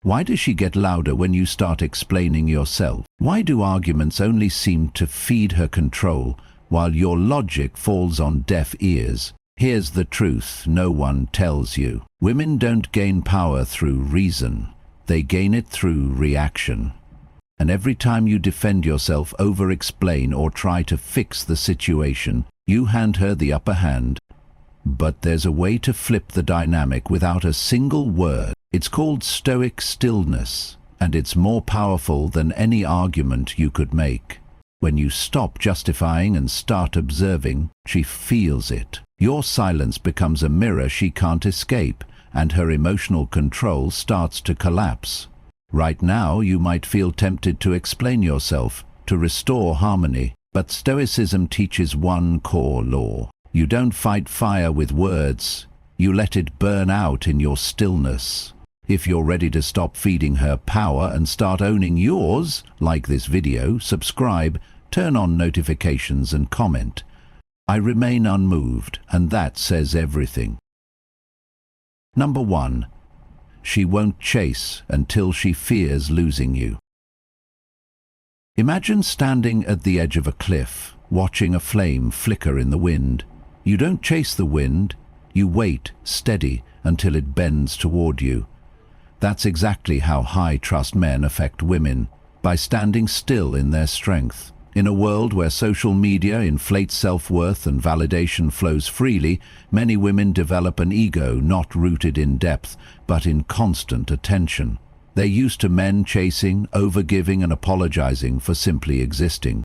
Why does she get louder when you start explaining yourself? Why do arguments only seem to feed her control while your logic falls on deaf ears? Here's the truth no one tells you. Women don't gain power through reason. They gain it through reaction. And every time you defend yourself, over-explain, or try to fix the situation, you hand her the upper hand. But there's a way to flip the dynamic without a single word. It's called Stoic stillness, and it's more powerful than any argument you could make. When you stop justifying and start observing, she feels it. Your silence becomes a mirror she can't escape, and her emotional control starts to collapse. Right now, you might feel tempted to explain yourself, to restore harmony, but Stoicism teaches one core law. You don't fight fire with words, you let it burn out in your stillness. If you're ready to stop feeding her power and start owning yours, like this video, subscribe, turn on notifications and comment. I remain unmoved, and that says everything. Number 1. She won't chase until she fears losing you. Imagine standing at the edge of a cliff, watching a flame flicker in the wind. You don't chase the wind, you wait, steady, until it bends toward you. That's exactly how high-trust men affect women, by standing still in their strength. In a world where social media inflates self-worth and validation flows freely, many women develop an ego not rooted in depth, but in constant attention. They're used to men chasing, overgiving, and apologizing for simply existing.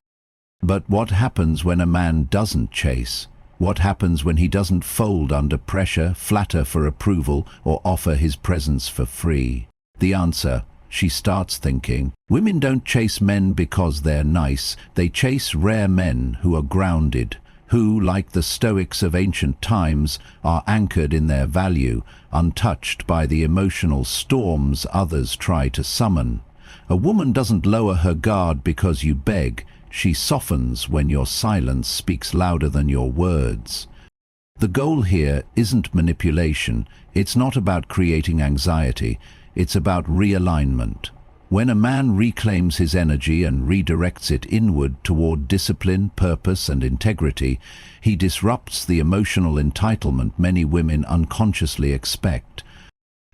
But what happens when a man doesn't chase? What happens when he doesn't fold under pressure, flatter for approval, or offer his presence for free? The answer: she starts thinking. Women don't chase men because they're nice. They chase rare men who are grounded, who, like the Stoics of ancient times, are anchored in their value, untouched by the emotional storms others try to summon. A woman doesn't lower her guard because you beg. She softens when your silence speaks louder than your words. The goal here isn't manipulation. It's not about creating anxiety. It's about realignment. When a man reclaims his energy and redirects it inward toward discipline, purpose, and integrity, he disrupts the emotional entitlement many women unconsciously expect.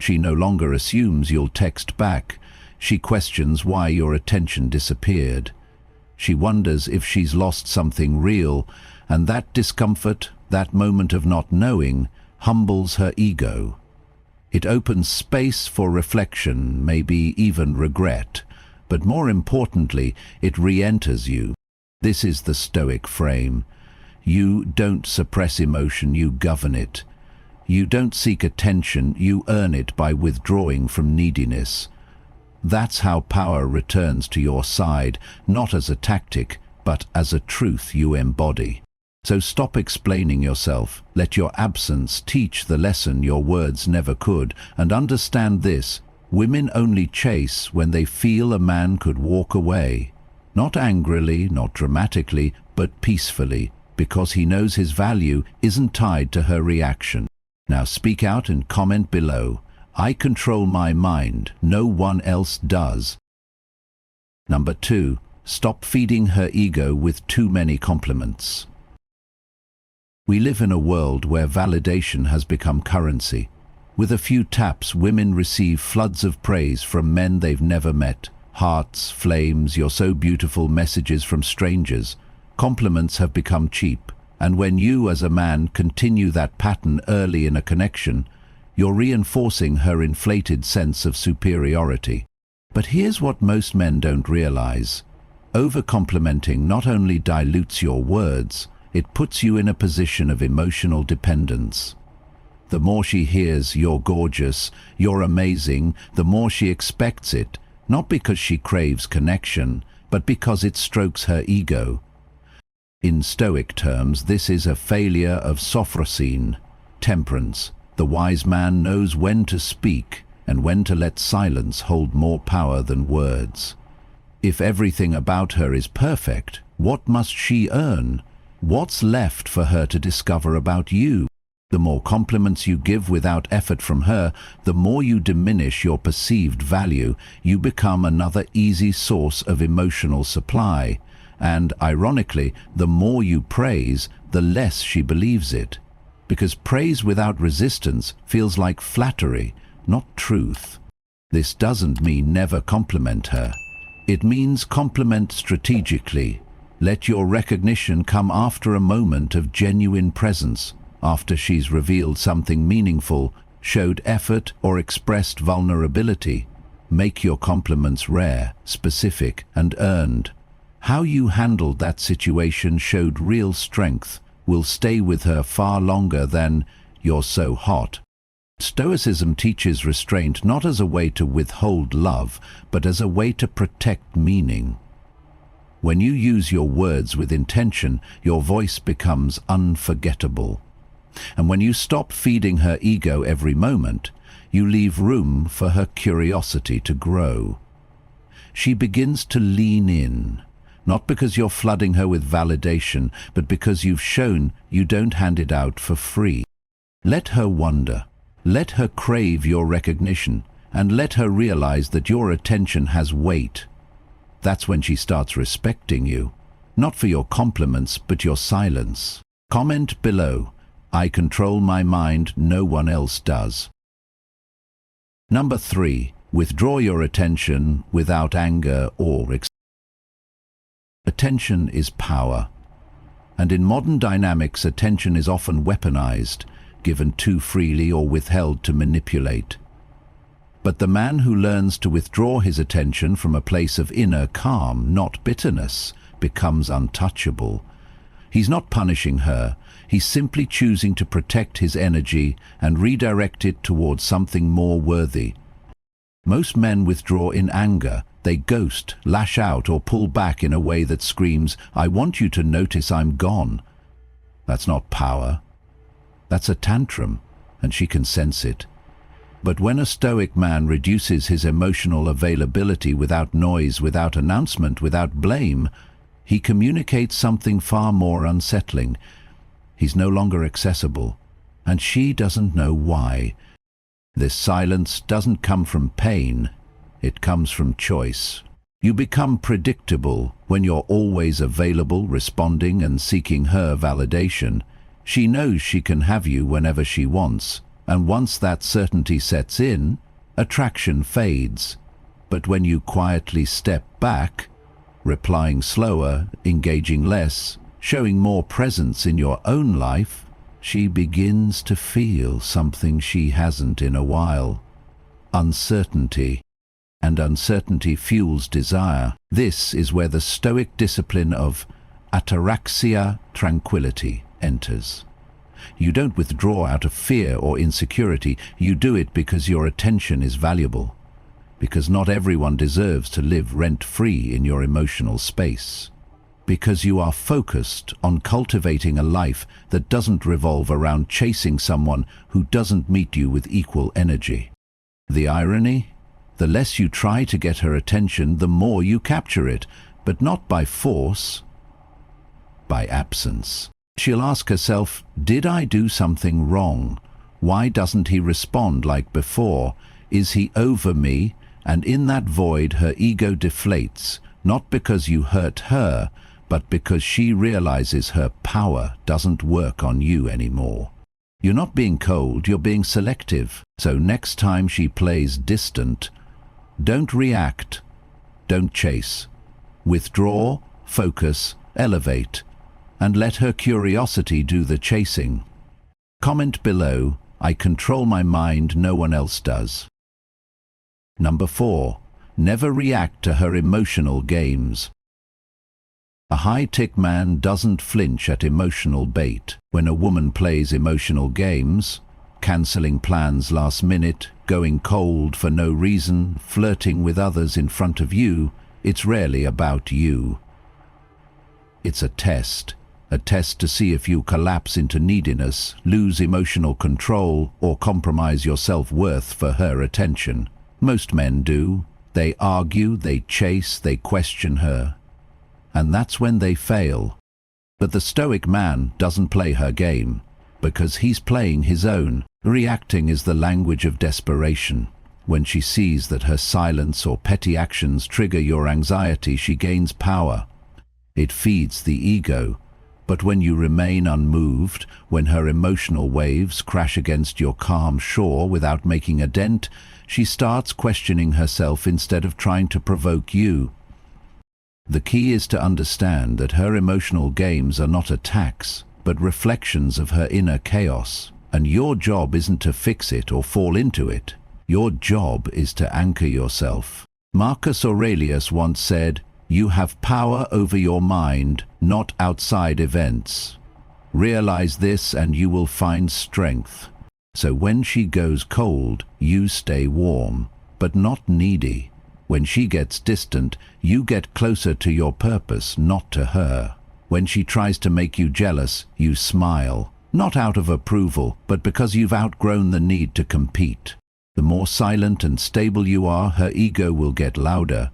She no longer assumes you'll text back. She questions why your attention disappeared. She wonders if she's lost something real, and that discomfort, that moment of not knowing, humbles her ego. It opens space for reflection, maybe even regret, but more importantly, it re-enters you. This is the Stoic frame. You don't suppress emotion, you govern it. You don't seek attention, you earn it by withdrawing from neediness. That's how power returns to your side, not as a tactic, but as a truth you embody. So stop explaining yourself. Let your absence teach the lesson your words never could, and understand this: women only chase when they feel a man could walk away. Not angrily, not dramatically, but peacefully, because he knows his value isn't tied to her reaction. Now speak out and comment below. I control my mind, no one else does. Number 2. Stop feeding her ego with too many compliments. We live in a world where validation has become currency. With a few taps, women receive floods of praise from men they've never met. Hearts, flames, "you're so beautiful" messages from strangers. Compliments have become cheap, and when you as a man continue that pattern early in a connection, you're reinforcing her inflated sense of superiority. But here's what most men don't realize. Over-complimenting not only dilutes your words, it puts you in a position of emotional dependence. The more she hears "you're gorgeous," "you're amazing," the more she expects it, not because she craves connection, but because it strokes her ego. In Stoic terms, this is a failure of sophrosine, temperance. The wise man knows when to speak and when to let silence hold more power than words. If everything about her is perfect, what must she earn? What's left for her to discover about you? The more compliments you give without effort from her, the more you diminish your perceived value. You become another easy source of emotional supply. And, ironically, the more you praise, the less she believes it. Because praise without resistance feels like flattery, not truth. This doesn't mean never compliment her. It means compliment strategically. Let your recognition come after a moment of genuine presence, after she's revealed something meaningful, showed effort, or expressed vulnerability. Make your compliments rare, specific, and earned. How you handled that situation showed real strength, will stay with her far longer than "you're so hot." Stoicism teaches restraint not as a way to withhold love, but as a way to protect meaning. When you use your words with intention, your voice becomes unforgettable. And when you stop feeding her ego every moment, you leave room for her curiosity to grow. She begins to lean in, not because you're flooding her with validation, but because you've shown you don't hand it out for free. Let her wonder. Let her crave your recognition, and let her realize that your attention has weight. That's when she starts respecting you, not for your compliments, but your silence. Comment below, "I control my mind, no one else does." Number 3, withdraw your attention without anger or Attention is power. And in modern dynamics, attention is often weaponized, given too freely or withheld to manipulate. But the man who learns to withdraw his attention from a place of inner calm, not bitterness, becomes untouchable. He's not punishing her, he's simply choosing to protect his energy and redirect it towards something more worthy. Most men withdraw in anger. They ghost, lash out, or pull back in a way that screams, "I want you to notice I'm gone." That's not power. That's a tantrum, and she can sense it. But when a stoic man reduces his emotional availability without noise, without announcement, without blame, he communicates something far more unsettling. He's no longer accessible, and she doesn't know why. This silence doesn't come from pain, it comes from choice. You become predictable when you're always available, responding and seeking her validation. She knows she can have you whenever she wants, and once that certainty sets in, attraction fades. But when you quietly step back, replying slower, engaging less, showing more presence in your own life, she begins to feel something she hasn't in a while. Uncertainty. And uncertainty fuels desire. This is where the Stoic discipline of ataraxia, tranquility, enters. You don't withdraw out of fear or insecurity, you do it because your attention is valuable. Because not everyone deserves to live rent-free in your emotional space. Because you are focused on cultivating a life that doesn't revolve around chasing someone who doesn't meet you with equal energy. The irony? The less you try to get her attention, the more you capture it, but not by force, by absence. She'll ask herself, did I do something wrong? Why doesn't he respond like before? Is he over me? And in that void, her ego deflates, not because you hurt her, but because she realizes her power doesn't work on you anymore. You're not being cold, you're being selective. So next time she plays distant, don't react, don't chase. Withdraw, focus, elevate, and let her curiosity do the chasing. Comment below, "I control my mind, no one else does." Number 4, never react to her emotional games. A high-tech man doesn't flinch at emotional bait. When a woman plays emotional games, cancelling plans last minute, going cold for no reason, flirting with others in front of you, it's rarely about you. It's a test to see if you collapse into neediness, lose emotional control, or compromise your self-worth for her attention. Most men do. They argue, they chase, they question her. And that's when they fail. But the Stoic man doesn't play her game. because he's playing his own. Reacting is the language of desperation. When she sees that her silence or petty actions trigger your anxiety, she gains power. It feeds the ego. But when you remain unmoved, when her emotional waves crash against your calm shore without making a dent, she starts questioning herself instead of trying to provoke you. The key is to understand that her emotional games are not attacks, but reflections of her inner chaos. And your job isn't to fix it or fall into it. Your job is to anchor yourself. Marcus Aurelius once said, "You have power over your mind, not outside events." Realize this and you will find strength. So when she goes cold, you stay warm, but not needy. When she gets distant, you get closer to your purpose, not to her. When she tries to make you jealous, you smile, not out of approval, but because you've outgrown the need to compete. The more silent and stable you are, her ego will get louder.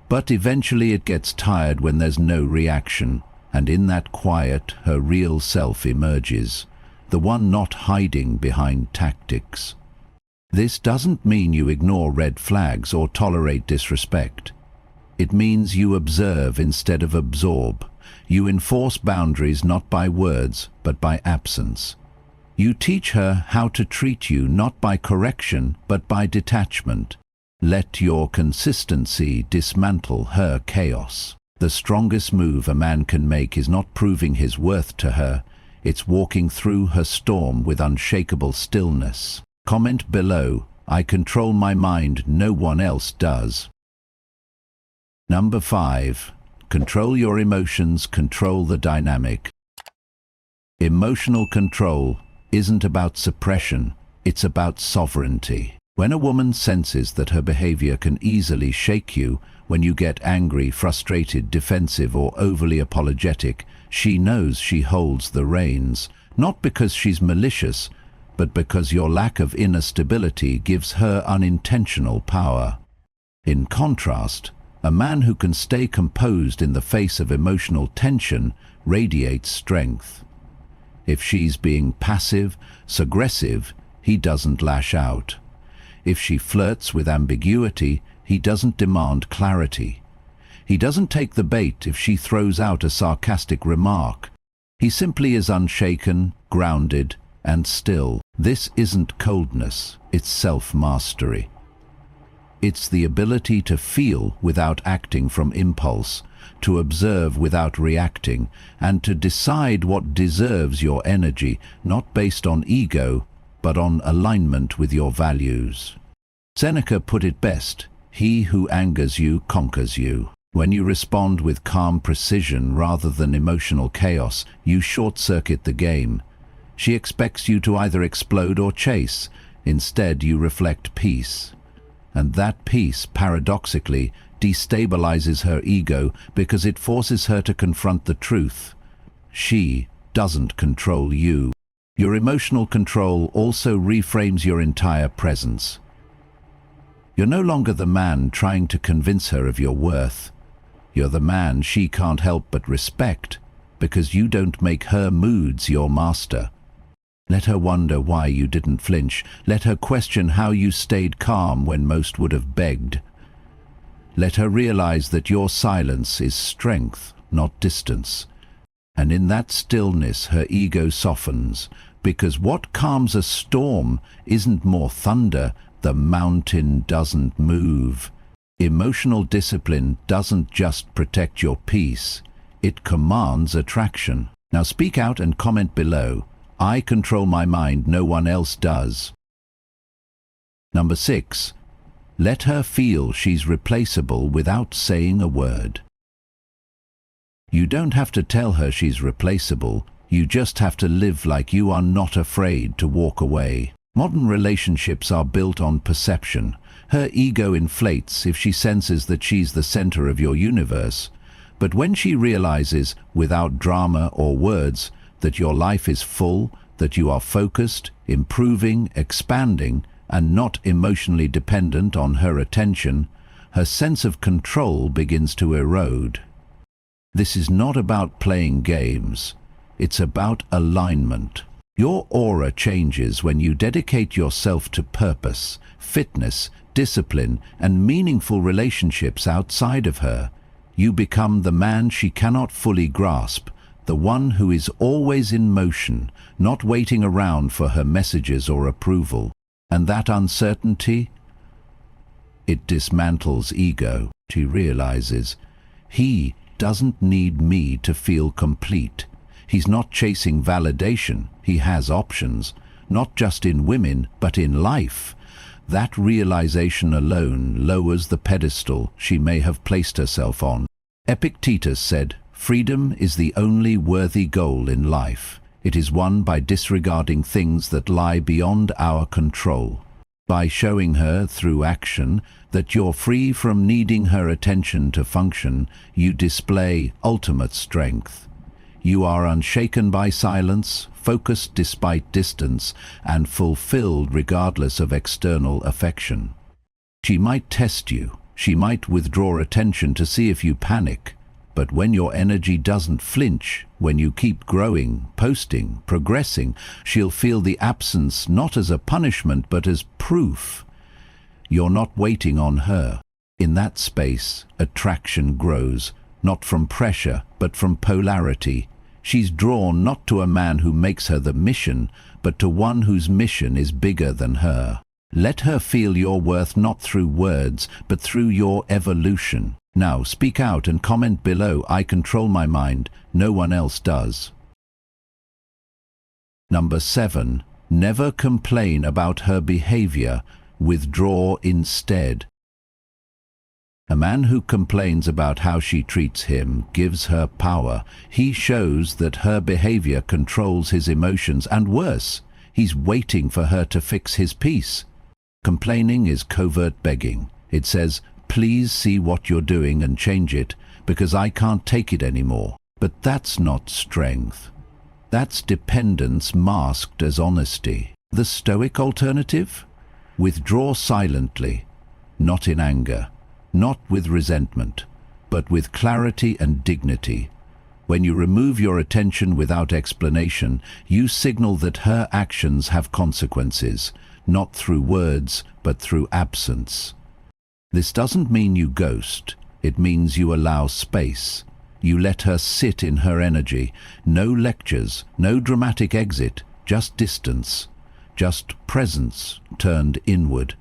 But eventually it gets tired when there's no reaction, and in that quiet, her real self emerges, the one not hiding behind tactics. This doesn't mean you ignore red flags or tolerate disrespect. It means you observe instead of absorb. You enforce boundaries not by words, but by absence. You teach her how to treat you not by correction, but by detachment. Let your consistency dismantle her chaos. The strongest move a man can make is not proving his worth to her, it's walking through her storm with unshakable stillness. Comment below, "I control my mind, no one else does." Number 5. Control your emotions, control the dynamic. Emotional control isn't about suppression, it's about sovereignty. When a woman senses that her behavior can easily shake you, when you get angry, frustrated, defensive, or overly apologetic, she knows she holds the reins, not because she's malicious, but because your lack of inner stability gives her unintentional power. In contrast, a man who can stay composed in the face of emotional tension radiates strength. If she's being passive, aggressive, he doesn't lash out. If she flirts with ambiguity, he doesn't demand clarity. He doesn't take the bait if she throws out a sarcastic remark. He simply is unshaken, grounded, and still. This isn't coldness, it's self-mastery. It's the ability to feel without acting from impulse, to observe without reacting, and to decide what deserves your energy, not based on ego, but on alignment with your values. Seneca put it best, "He who angers you conquers you." When you respond with calm precision rather than emotional chaos, you short-circuit the game. She expects you to either explode or chase. Instead, you reflect peace. And that peace, paradoxically, destabilizes her ego because it forces her to confront the truth. She doesn't control you. Your emotional control also reframes your entire presence. You're no longer the man trying to convince her of your worth. You're the man she can't help but respect, because you don't make her moods your master. Let her wonder why you didn't flinch. Let her question how you stayed calm when most would have begged. Let her realize that your silence is strength, not distance. And in that stillness her ego softens, because what calms a storm isn't more thunder, the mountain doesn't move. Emotional discipline doesn't just protect your peace, it commands attraction. Now speak out and comment below. I control my mind, no one else does. Number 6. Let her feel she's replaceable without saying a word. You don't have to tell her she's replaceable, you just have to live like you are not afraid to walk away. Modern relationships are built on perception. Her ego inflates if she senses that she's the center of your universe. But when she realizes, without drama or words, that your life is full, that you are focused, improving, expanding, and not emotionally dependent on her attention, her sense of control begins to erode. This is not about playing games. It's about alignment. Your aura changes when you dedicate yourself to purpose, fitness, discipline, and meaningful relationships outside of her. You become the man she cannot fully grasp, the one who is always in motion, not waiting around for her messages or approval. And that uncertainty, it dismantles ego. She realizes, he doesn't need me to feel complete. He's not chasing validation, he has options, not just in women, but in life. That realization alone lowers the pedestal she may have placed herself on. Epictetus said, "Freedom is the only worthy goal in life. It is won by disregarding things that lie beyond our control." By showing her through action that you're free from needing her attention to function, you display ultimate strength. You are unshaken by silence, focused despite distance, and fulfilled regardless of external affection. She might test you, she might withdraw attention to see if you panic, but when your energy doesn't flinch, when you keep growing, posting, progressing, she'll feel the absence not as a punishment but as proof. You're not waiting on her. In that space, attraction grows, not from pressure but from polarity. She's drawn not to a man who makes her the mission, but to one whose mission is bigger than her. Let her feel your worth not through words, but through your evolution. Now speak out and comment below. I control my mind, no one else does. Number 7. Never complain about her behavior, withdraw instead. A man who complains about how she treats him gives her power. He shows that her behavior controls his emotions, and worse, he's waiting for her to fix his peace. Complaining is covert begging. It says, "Please see what you're doing and change it, because I can't take it anymore." But that's not strength. That's dependence masked as honesty. The Stoic alternative? Withdraw silently, not in anger, not with resentment, but with clarity and dignity. When you remove your attention without explanation, you signal that her actions have consequences, not through words, but through absence. This doesn't mean you ghost, it means you allow space. You let her sit in her energy. No lectures, no dramatic exit, just distance, just presence turned inward.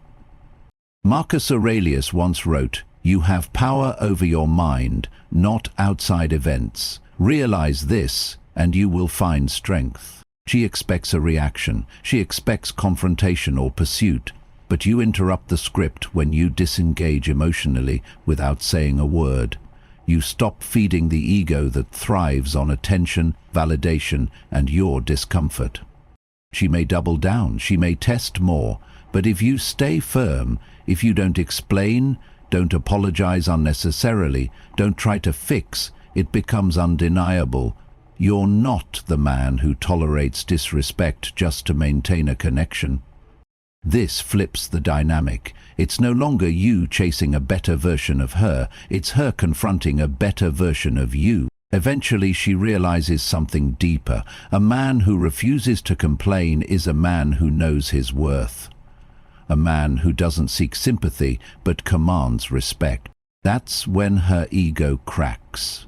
Marcus Aurelius once wrote, "You have power over your mind, not outside events. Realize this, and you will find strength." She expects a reaction. She expects confrontation or pursuit. But you interrupt the script when you disengage emotionally without saying a word. You stop feeding the ego that thrives on attention, validation, and your discomfort. She may double down, she may test more, but if you stay firm, if you don't explain, don't apologize unnecessarily, don't try to fix, it becomes undeniable. You're not the man who tolerates disrespect just to maintain a connection. This flips the dynamic. It's no longer you chasing a better version of her, it's her confronting a better version of you. Eventually she realizes something deeper. A man who refuses to complain is a man who knows his worth. A man who doesn't seek sympathy but commands respect. That's when her ego cracks.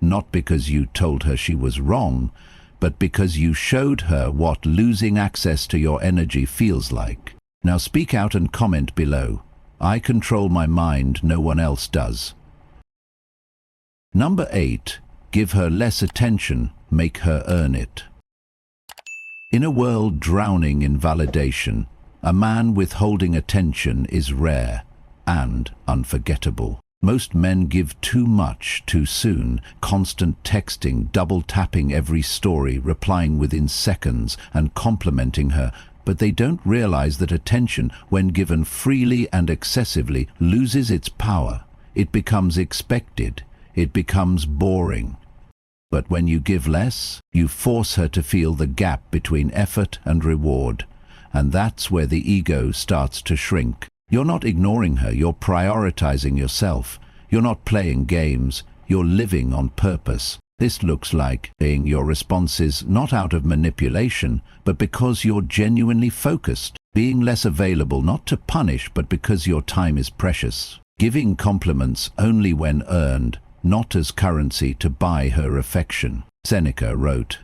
Not because you told her she was wrong, but because you showed her what losing access to your energy feels like. Now speak out and comment below. I control my mind, no one else does. Number 8. Give her less attention, make her earn it. In a world drowning in validation, a man withholding attention is rare and unforgettable. Most men give too much too soon, constant texting, double tapping every story, replying within seconds and complimenting her, but they don't realize that attention, when given freely and excessively, loses its power. It becomes expected. It becomes boring. But when you give less, you force her to feel the gap between effort and reward. And that's where the ego starts to shrink. You're not ignoring her, you're prioritizing yourself. You're not playing games, you're living on purpose. This looks like being your responses not out of manipulation, but because you're genuinely focused, being less available not to punish but because your time is precious, giving compliments only when earned, not as currency to buy her affection. Seneca wrote,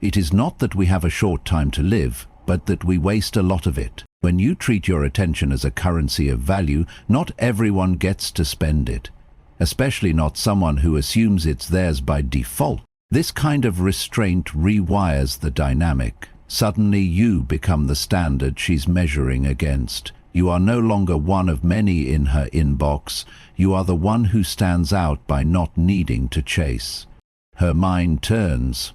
"It is not that we have a short time to live, but that we waste a lot of it." When you treat your attention as a currency of value, not everyone gets to spend it, especially not someone who assumes it's theirs by default. This kind of restraint rewires the dynamic. Suddenly you become the standard she's measuring against. You are no longer one of many in her inbox. You are the one who stands out by not needing to chase. Her mind turns.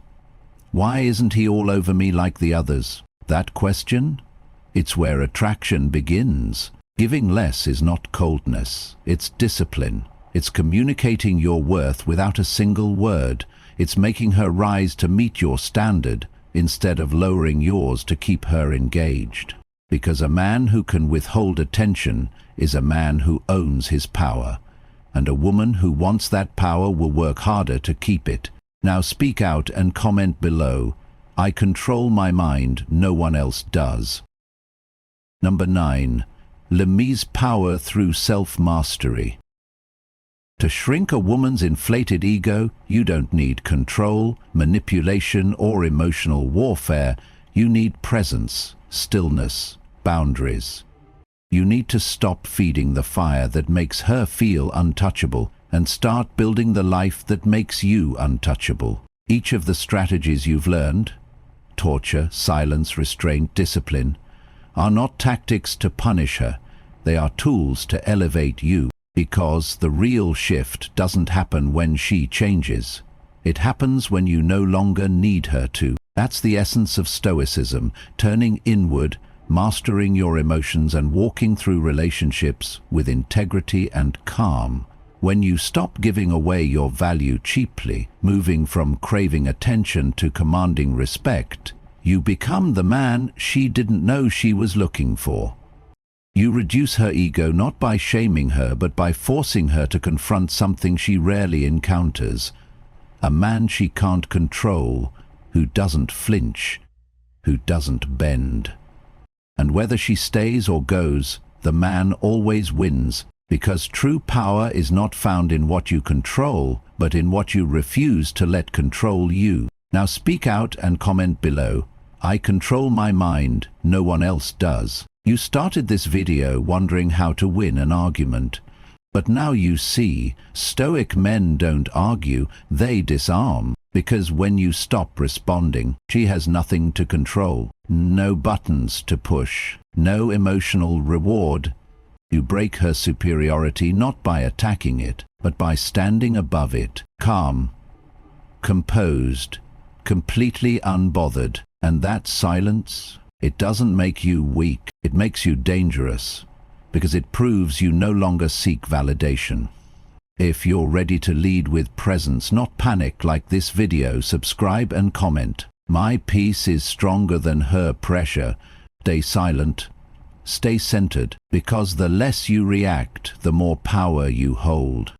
Why isn't he all over me like the others? That question? It's where attraction begins. Giving less is not coldness. It's discipline. It's communicating your worth without a single word. It's making her rise to meet your standard instead of lowering yours to keep her engaged. Because a man who can withhold attention is a man who owns his power, and a woman who wants that power will work harder to keep it. Now speak out and comment below. I control my mind, no one else does. Number 9. Lemmy's power through self-mastery. To shrink a woman's inflated ego, you don't need control, manipulation, or emotional warfare. You need presence, stillness, boundaries. You need to stop feeding the fire that makes her feel untouchable and start building the life that makes you untouchable. Each of the strategies you've learned, torture, silence, restraint, discipline, are not tactics to punish her. They are tools to elevate you, because the real shift doesn't happen when she changes. It happens when you no longer need her to. That's the essence of Stoicism, turning inward, mastering your emotions and walking through relationships with integrity and calm. When you stop giving away your value cheaply, moving from craving attention to commanding respect, you become the man she didn't know she was looking for. You reduce her ego not by shaming her, but by forcing her to confront something she rarely encounters. A man she can't control, who doesn't flinch, who doesn't bend. And whether she stays or goes, the man always wins, because true power is not found in what you control, but in what you refuse to let control you. Now speak out and comment below. I control my mind, no one else does. You started this video wondering how to win an argument. But now you see, Stoic men don't argue, they disarm. Because when you stop responding, she has nothing to control. No buttons to push. No emotional reward. You break her superiority not by attacking it, but by standing above it, calm, composed, completely unbothered. And that silence, it doesn't make you weak, it makes you dangerous, because it proves you no longer seek validation. If you're ready to lead with presence, not panic like this video, subscribe and comment. My peace is stronger than her pressure. Stay silent, stay centered, because the less you react, the more power you hold.